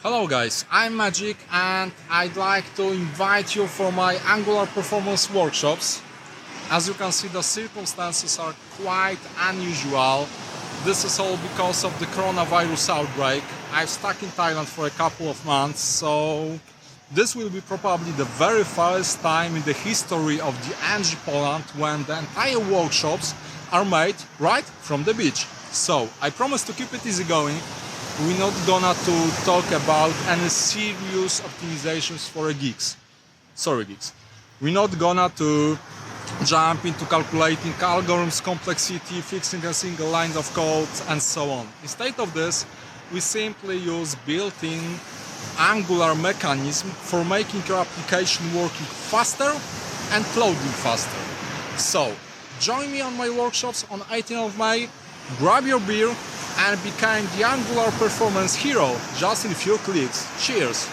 Hello guys, I'm Magic and I'd like to invite you for my Angular performance workshops. As you can see, the circumstances are quite unusual. This is all because of the coronavirus outbreak. I'm stuck in Thailand for a couple of months, so this will be probably the very first time in the history of the NG Poland when the entire workshops are made right from the beach. So I promise to keep it easygoing. We're not gonna to talk about any serious optimizations for geeks. Sorry geeks. We're not gonna to jump into calculating algorithms complexity, fixing a single line of code and so on. Instead of this, we simply use built-in Angular mechanism for making your application working faster and loading faster. So join me on my workshops on 18th of May, grab your beer and become the Angular performance hero just in a few clicks. Cheers!